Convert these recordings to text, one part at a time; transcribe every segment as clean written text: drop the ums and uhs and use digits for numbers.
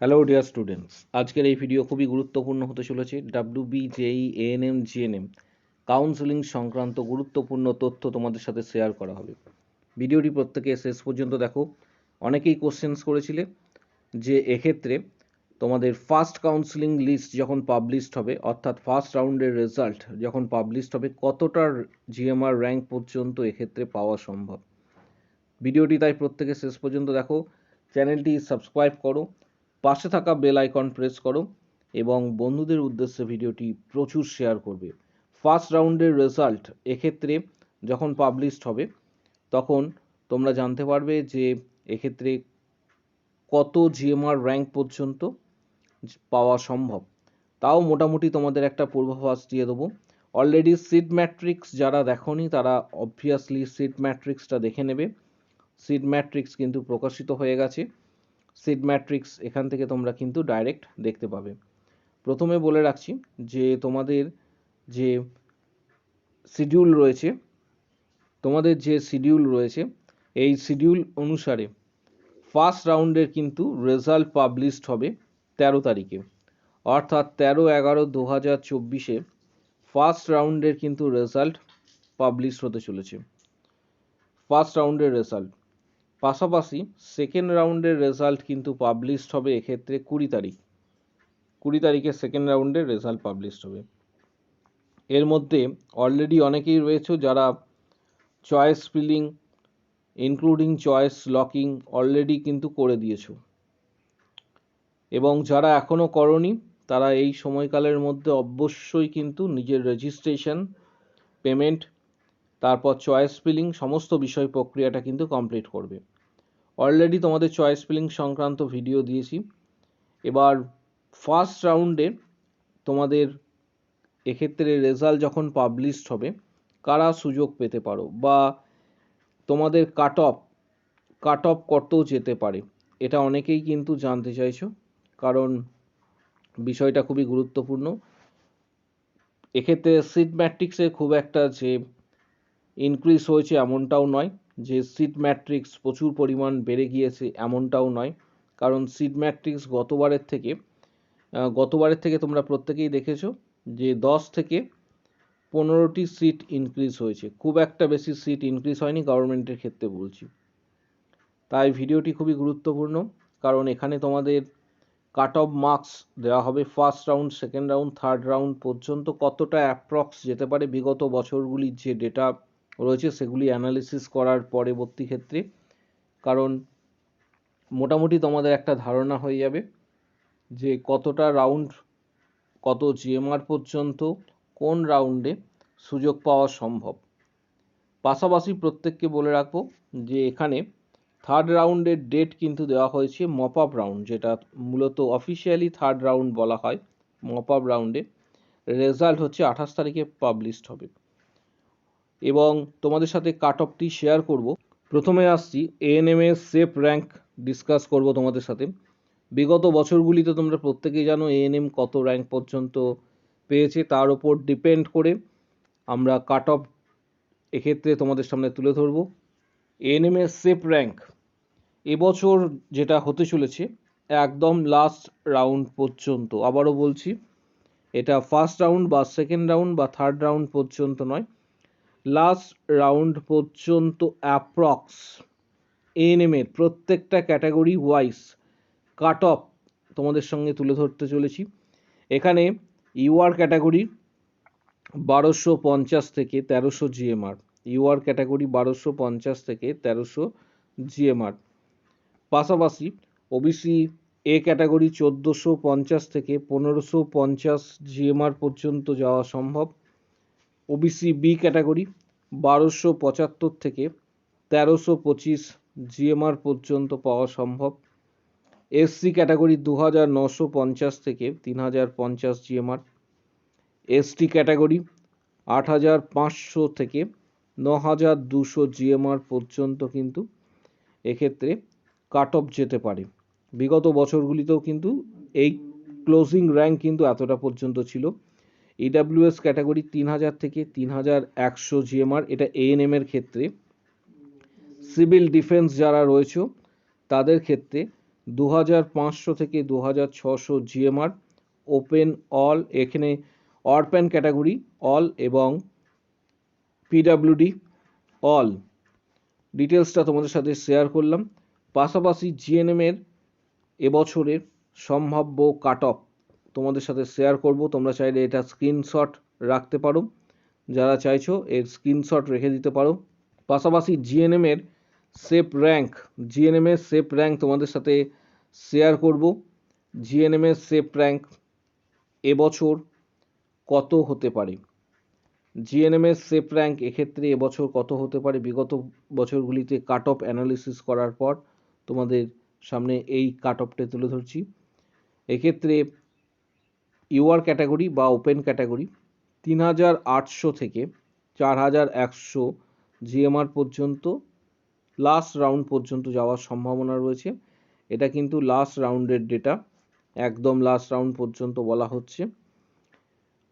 Hello dear students, আজকের এই video খুবই গুরুত্বপূর্ণ হতে চলেছে। ডাব্লিউবি, জেই, এএনএম, জিএনএম কাউন্সেলিং সংক্রান্ত গুরুত্বপূর্ণ তথ্য তোমাদের সাথে শেয়ার করা হবে। ভিডিওটি প্রত্যেকে শেষ পর্যন্ত দেখো। অনেকেই কোশ্চেন্স করেছিলে যে এক্ষেত্রে তোমাদের ফার্স্ট কাউন্সেলিং লিস্ট যখন পাবলিশড হবে, অর্থাৎ ফার্স্ট রাউন্ডের রেজাল্ট যখন পাবলিশড হবে, কতটা জিএমআর র্যাঙ্ক পর্যন্ত এক্ষেত্রে পাওয়া সম্ভব। ভিডিওটি তাই প্রত্যেকে শেষ পর্যন্ত দেখো। চ্যানেলটি সাবস্ক্রাইব করো, পাশে থাকা বেল আইকন প্রেস করো এবং বন্ধুদের উদ্দেশ্যে ভিডিওটি প্রচুর শেয়ার করবে। ফার্স্ট রাউন্ডের রেজাল্ট এক্ষেত্রে যখন পাবলিশড হবে তখন তোমরা জানতে পারবে যে এক্ষেত্রে কত জিএমআর র্যাঙ্ক পর্যন্ত পাওয়া সম্ভব। তাও মোটামুটি তোমাদের একটা পূর্বাভাস দিয়ে দেবো। অলরেডি সিট ম্যাট্রিক্স যারা দেখোনি তারা অবভিয়াসলি সিট ম্যাট্রিক্সটা দেখে নেবে। সিট ম্যাট্রিক্স কিন্তু প্রকাশিত হয়ে গেছে। সিট ম্যাট্রিক্স এখান থেকে তোমরা কিন্তু ডাইরেক্ট দেখতে পাবে। প্রথমে বলে রাখছি যে তোমাদের যে শিডিউল রয়েছে এই শিডিউল অনুসারে ফার্স্ট রাউন্ডের কিন্তু রেজাল্ট পাবলিশড হবে 13 তারিখে, অর্থাৎ 13/11/2024 ফার্স্ট রাউন্ডের কিন্তু রেজাল্ট পাবলিশ হতে চলেছে। ফার্স্ট রাউন্ডের রেজাল্ট পাশাপাশি সেকেন্ড রাউন্ডের রেজাল্ট কিন্তু পাবলিশড হবে এক্ষেত্রে 20 তারিখে সেকেন্ড রাউন্ডের রেজাল্ট পাবলিশড হবে। এর মধ্যে অলরেডি অনেকেই রয়েছে যারা choice filling including choice locking already কিন্তু করে দিয়েছো, এবং যারা এখনও করনি তারা এই সময়কালের মধ্যে অবশ্যই কিন্তু নিজের রেজিস্ট্রেশন, পেমেন্ট, তারপর চয়েস ফিলিং সমস্ত বিষয় প্রক্রিয়াটা কিন্তু কমপ্লিট করবে। অলরেডি তোমাদের চয়েস ফিলিং সংক্রান্ত ভিডিও দিয়েছি। এবার ফার্স্ট রাউন্ডে তোমাদের এক্ষেত্রে রেজাল্ট যখন পাবলিশড হবে কারা সুযোগ পেতে পারো, বা তোমাদের কাট অফ কতও যেতে পারে, এটা অনেকেই কিন্তু জানতে চাইছো, কারণ বিষয়টা খুবই গুরুত্বপূর্ণ। এক্ষেত্রে সিট ম্যাট্রিক্সে খুব একটা যে ইনক্রিজ হয়েছে এমনটাও নয়, যে সিট ম্যাট্রিক্স প্রচুর পরিমাণ বেড়ে গিয়েছে এমনটাও নয়, কারণ সিট ম্যাট্রিক্স গতবারের থেকে তোমরা প্রত্যেকেই দেখেছো যে 10 থেকে 15টি সিট ইনক্রিজ হয়েছে। খুব একটা বেশি সিট ইনক্রিজ হয়নি গভর্নমেন্টের ক্ষেত্রে বলছি। তাই ভিডিওটি খুবই গুরুত্বপূর্ণ, কারণ এখানে তোমাদের কাট অফ মার্কস দেওয়া হবে first round, second round, third round পর্যন্ত কতটা অ্যাপ্রক্স যেতে পারে বিগত বছরগুলির যে ডেটা রয়েছে সেগুলি অ্যানালিসিস করার পরবর্তী ক্ষেত্রে, কারণ মোটামুটি তোমাদের একটা ধারণা হয়ে যাবে যে কতটা রাউন্ড, কত জিএমআর পর্যন্ত কোন রাউন্ডে সুযোগ পাওয়া সম্ভব। পাশাপাশি প্রত্যেককে বলে রাখবো যে এখানে থার্ড রাউন্ডের ডেট কিন্তু দেওয়া হয়েছে মপ আপ রাউন্ড, যেটা মূলত অফিসিয়ালি থার্ড রাউন্ড বলা হয়। মপ আপ রাউন্ডে রেজাল্ট হচ্ছে 28 তারিখে পাবলিশড হবে, এবং তোমাদের সাথে কাট অফটি শেয়ার করব। প্রথমে আসছি এএনএম এর সেফ র্যাঙ্ক ডিসকাস করব তোমাদের সাথে। বিগত বছরগুলিতে তোমরা প্রত্যেকেই জানো এএনএম কত র্যাঙ্ক পর্যন্ত পেয়েছে, তার উপর ডিপেন্ড করে আমরা কাট অফ এক্ষেত্রে তোমাদের সামনে তুলে ধরব। এএনএম এর সেফ র্যাঙ্ক এবছর যেটা হতে চলেছে একদম লাস্ট রাউন্ড পর্যন্ত, আবারও বলছি এটা ফার্স্ট রাউন্ড বা সেকেন্ড রাউন্ড বা থার্ড রাউন্ড পর্যন্ত নয়, লাস্ট রাউন্ড পর্যন্ত অ্যাপ্রক্স এএনএম এর প্রত্যেকটা ক্যাটাগরি ওয়াইজ কাট অফ তোমাদের সঙ্গে তুলে ধরতে চলেছি। এখানে ইউআর ক্যাটাগরি 1250 থেকে 1300 জিএমআর, ইউআর ক্যাটাগরি 1250 থেকে 1300 জিএমআর। পাশাপাশি ওবিসি এ ক্যাটাগরি 1450 থেকে 1550 জিএমআর পর্যন্ত যাওয়া সম্ভব। ওবিসি বি ক্যাটাগরি 1275 থেকে 1325 জিএমআর পর্যন্ত পাওয়া সম্ভব। এসসি ক্যাটাগরি 2950 থেকে 3050 জিএমআর। এসটি ক্যাটাগরি 8500 থেকে 9200 জিএমআর পর্যন্ত কিন্তু এক্ষেত্রে কাট অফ যেতে পারে। বিগত বছরগুলিতেও কিন্তু এই ক্লোজিং র্যাঙ্ক কিন্তু এতটা পর্যন্ত ছিল। ইডাব্লিউএস ক্যাটাগরি 3000 থেকে 3100 জিএমআর, এটা এএনএম এর ক্ষেত্রে। সিভিল ডিফেন্স যারা রয়েছে তাদের ক্ষেত্রে 2500 থেকে 2600 জিএমআর, ওপেন অল, এখানে অরপ্যান ক্যাটাগরি অল এবং পিডাব্লিউডি অল ডিটেলসটা তোমাদের সাথে শেয়ার করলাম। পাশাপাশি জিএনএম এর এবছরের সম্ভাব্য কাট অফ তোমাদের সাথে শেয়ার করব। তোমরা চাইলে এটা স্ক্রিনশট রাখতে পারো, যারা চাইছো এর স্ক্রিনশট রেখে দিতে পারো। পাশাপাশি জিএনএম এর সেফ র্যাঙ্ক তোমাদের সাথে শেয়ার করব। জিএনএম এর সেফ র্যাঙ্ক এবছর কত হতে পারে, জিএনএম এর সেফ র্যাঙ্ক এক্ষেত্রে এবছর কত হতে পারে, বিগত বছরগুলিতে কাট অফ অ্যানালিসিস করার পর তোমাদের সামনে এই কাট অফটা তুলে ধরছি। এক্ষেত্রে ইউআর ক্যাটাগরি বা ওপেন ক্যাটাগরি 3800 থেকে 4100 জিএমআর পর্যন্ত লাস্ট রাউন্ড পর্যন্ত যাওয়ার সম্ভাবনা রয়েছে। এটা কিন্তু লাস্ট রাউন্ডের ডেটা, একদম লাস্ট রাউন্ড পর্যন্ত বলা হচ্ছে।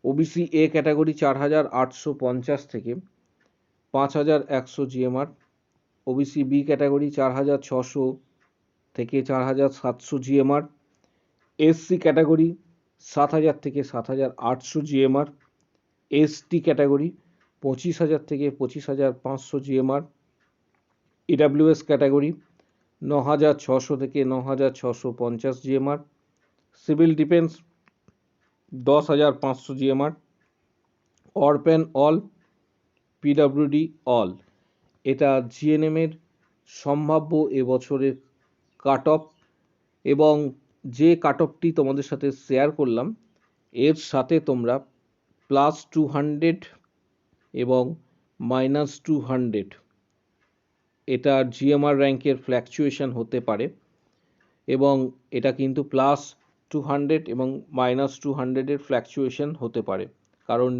ওবিসি এ ক্যাটাগরি 4850 থেকে 5100 জিএমআর, ওবিসি বি ক্যাটাগরি 4600 থেকে 4700 জিএমআর, এসসি ক্যাটাগরি 7000 থেকে 7800 জিএমআর, এসটি ক্যাটাগরি 25000 থেকে 25500 জিএমআর, ইডাব্লিউএস ক্যাটাগরি 9600 থেকে 9650 GMR, civil defence 10500 GMR, orphan all, PWD all. এটা জিএনএম এর সম্ভাব্য এবছরের কাট অফ, এবং যে কাট অফটি তোমাদের সাথে শেয়ার করলাম এর সাথে তোমরা +200 এবং -200 এটা জিএমআর র্যাঙ্কের ফ্ল্যাকচুয়েশন হতে পারে, এবং এটা কিন্তু +200 এবং -200 এর ফ্ল্যাকচুয়েশন হতে পারে, কারণ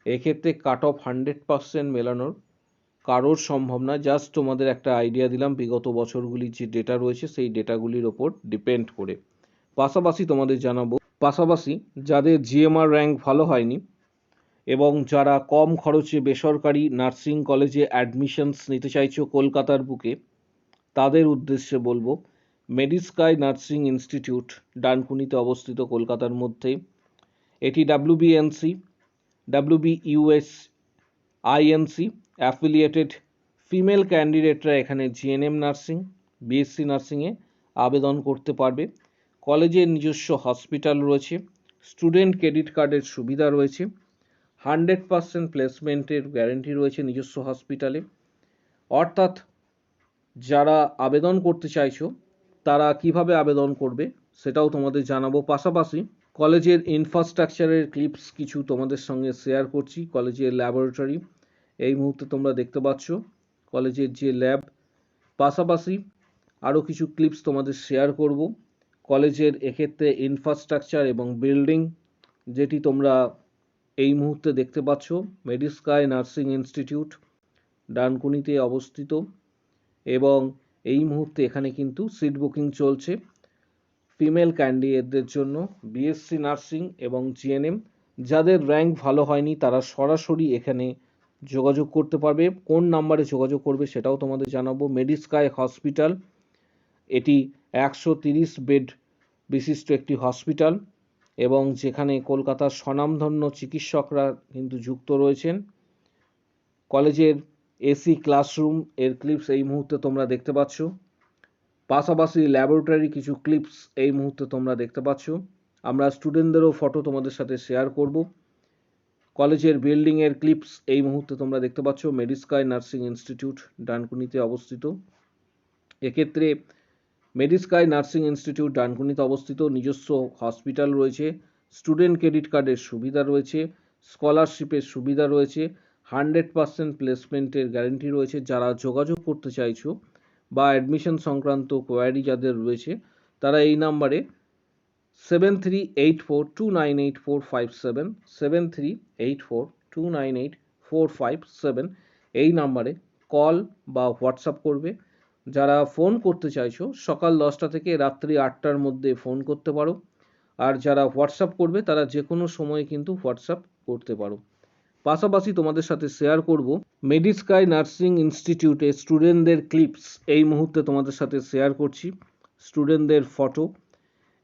এক্ষেত্রে কাট অফ 100% মেলানোর কারোর সম্ভব না। জাস্ট তোমাদের একটা আইডিয়া দিলাম বিগত বছরগুলির যে ডেটা রয়েছে সেই ডেটাগুলির ওপর ডিপেন্ড করে। পাশাপাশি তোমাদের জানাবো, যাদের জিএমআর র্যাঙ্ক ভালো হয়নি এবং যারা কম খরচে বেসরকারি নার্সিং কলেজে অ্যাডমিশনস নিতে চাইছো কলকাতার বুকে, তাদের উদ্দেশ্যে বলবো মেডিস্কাই নার্সিং ইনস্টিটিউট ডানকুনিতে অবস্থিত কলকাতার মধ্যে। এটি ডাব্লিউবিএনসি, ডাব্লিউবিইউএস, আইএনসি অ্যাফিলিয়েটেড। ফিমেল ক্যান্ডিডেটরা এখানে জিএনএম নার্সিং, বিএসসি নার্সিংয়ে আবেদন করতে পারবে। কলেজের নিজস্ব হসপিটাল রয়েছে, স্টুডেন্ট ক্রেডিট কার্ডের সুবিধা রয়েছে, 100% প্লেসমেন্টের গ্যারেন্টি রয়েছে নিজস্ব হসপিটালে। অর্থাৎ যারা আবেদন করতে চাইছো তারা কিভাবে আবেদন করবে সেটাও তোমাদের জানাবো। পাশাপাশি কলেজের ইনফ্রাস্ট্রাকচারের ক্লিপস কিছু তোমাদের সঙ্গে শেয়ার করছি। কলেজের ল্যাবরেটরি এই মুহূর্তে তোমরা দেখতে পাচ্ছ, কলেজের যে ল্যাব। পাশাপাশি আরও কিছু ক্লিপস তোমাদের শেয়ার করব কলেজের এক্ষেত্রে ইনফ্রাস্ট্রাকচার এবং বিল্ডিং, যেটি তোমরা এই মুহূর্তে দেখতে পাচ্ছ। মেডিস্কাই নার্সিং ইনস্টিটিউট ডানকুনিতে অবস্থিত, এবং এই মুহূর্তে এখানে কিন্তু সিট বুকিং চলছে ফিমেল ক্যান্ডিডেটদের জন্য। বিএসসি নার্সিং এবং জিএনএম যাদের র্যাঙ্ক ভালো হয়নি তারা সরাসরি এখানে যোগাযোগ করতে পারবে। কোন নাম্বারে যোগাযোগ করবে সেটাও তোমাদের জানাবো। মেডিস্কাই হসপিটাল, এটি 130 বেড বিশিষ্ট একটি হসপিটাল, এবং যেখানে কলকাতার স্বনামধন্য চিকিৎসকরা কিন্তু যুক্ত রয়েছেন। কলেজের এসি ক্লাসরুম এর ক্লিপস এই মুহূর্তে তোমরা দেখতে পাচ্ছ। পাশাপাশি ল্যাবরেটরি কিছু ক্লিপস এই মুহূর্তে তোমরা দেখতে পাচ্ছ। আমরা স্টুডেন্টদেরও ফটো তোমাদের সাথে শেয়ার করব। কলেজের বিল্ডিংয়ের ক্লিপস এই মুহূর্তে তোমরা দেখতে পাচ্ছ। মেডিস্কাই নার্সিং ইনস্টিটিউট ডানকুনিতে অবস্থিত। এক্ষেত্রে মেডিস্কাই নার্সিং ইনস্টিটিউট ডানকুনিতে অবস্থিত, নিজস্ব হসপিটাল রয়েছে, স্টুডেন্ট ক্রেডিট কার্ডের সুবিধা রয়েছে, স্কলারশিপের সুবিধা রয়েছে, 100% প্লেসমেন্টের গ্যারেন্টি রয়েছে। যারা যোগাযোগ করতে চাইছো বা অ্যাডমিশন সংক্রান্ত কোয়ারি যাদের রয়েছে তারা এই নাম্বারে 7384298457 7384298457 এই নাম্বারে কল বা হোয়াটসঅ্যাপ করবে। যারা ফোন করতে চাইছো সকাল 10টা থেকে রাত্রি 8টার মধ্যে ফোন করতে পারো, আর যারা হোয়াটসঅ্যাপ করবে তারা যে কোনো সময় কিন্তু হোয়াটসঅ্যাপ করতে পারো। পাশাপাশি তোমাদের সাথে শেয়ার করব মেডিস্কাই নার্সিং ইনস্টিটিউটে স্টুডেন্টদের ক্লিপস এই মুহূর্তে তোমাদের সাথে শেয়ার করছি। স্টুডেন্টদের ফটো,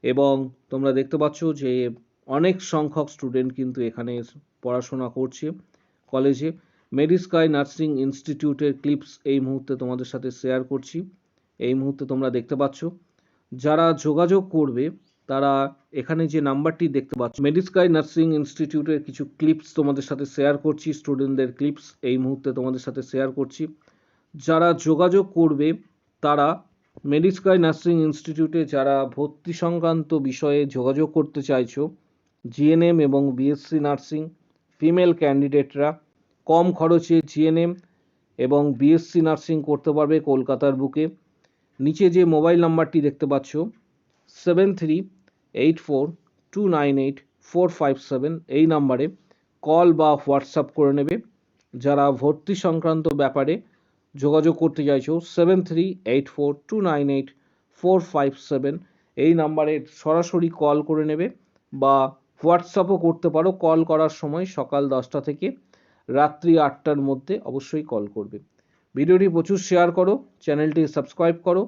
এবং তোমরা দেখতে পাচ্ছ যে অনেক সংখ্যক স্টুডেন্ট কিন্তু এখানে পড়াশোনা করছে কলেজে। মেডিস্কাই নার্সিং ইনস্টিটিউটের ক্লিপস এই মুহূর্তে তোমাদের সাথে শেয়ার করছি। এই মুহূর্তে তোমরা দেখতে পাচ্ছ, যারা যোগাযোগ করবে তারা এখানে যে নাম্বারটি দেখতে পাচ্ছ, মেডিস্কাই নার্সিং ইনস্টিটিউটের কিছু ক্লিপস তোমাদের সাথে শেয়ার করছি, স্টুডেন্টদের ক্লিপস এই মুহূর্তে তোমাদের সাথে শেয়ার করছি। যারা যোগাযোগ করবে তারা মেডিস্কাই নার্সিং ইনস্টিটিউটে যারা ভর্তি সংক্রান্ত বিষয়ে যোগাযোগ করতে চাইছো, জিএনএম এবং বিএসসি নার্সিং ফিমেল ক্যান্ডিডেটরা কম খরচে জিএনএম এবং বিএসসি নার্সিং করতে পারবে কলকাতার বুকে। নিচে যে মোবাইল নাম্বারটি দেখতে পাচ্ছ 7384298457, এই নাম্বারে কল বা হোয়াটসঅ্যাপ করে নেবে। যারা ভর্তি সংক্রান্ত ব্যাপারে যোগাযোগ করতে চাইছো 7384298457, এই নাম্বারে সরাসরি কল করে নেবে বা হোয়াটসঅ্যাপও করতে পারো। কল করার সময় সকাল 10টা থেকে রাত্রি 8টার মধ্যে অবশ্যই কল করবে। ভিডিওটি প্রচুর শেয়ার করো, চ্যানেলটি সাবস্ক্রাইব করো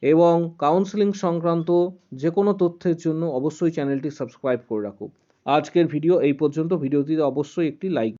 এবং কাউন্সেলিং সংক্রান্ত যে কোনো তথ্যের জন্য অবশ্যই চ্যানেলটি সাবস্ক্রাইব করে রাখো। আজকের ভিডিও এই পর্যন্ত। ভিডিওটিতে অবশ্যই একটি লাইক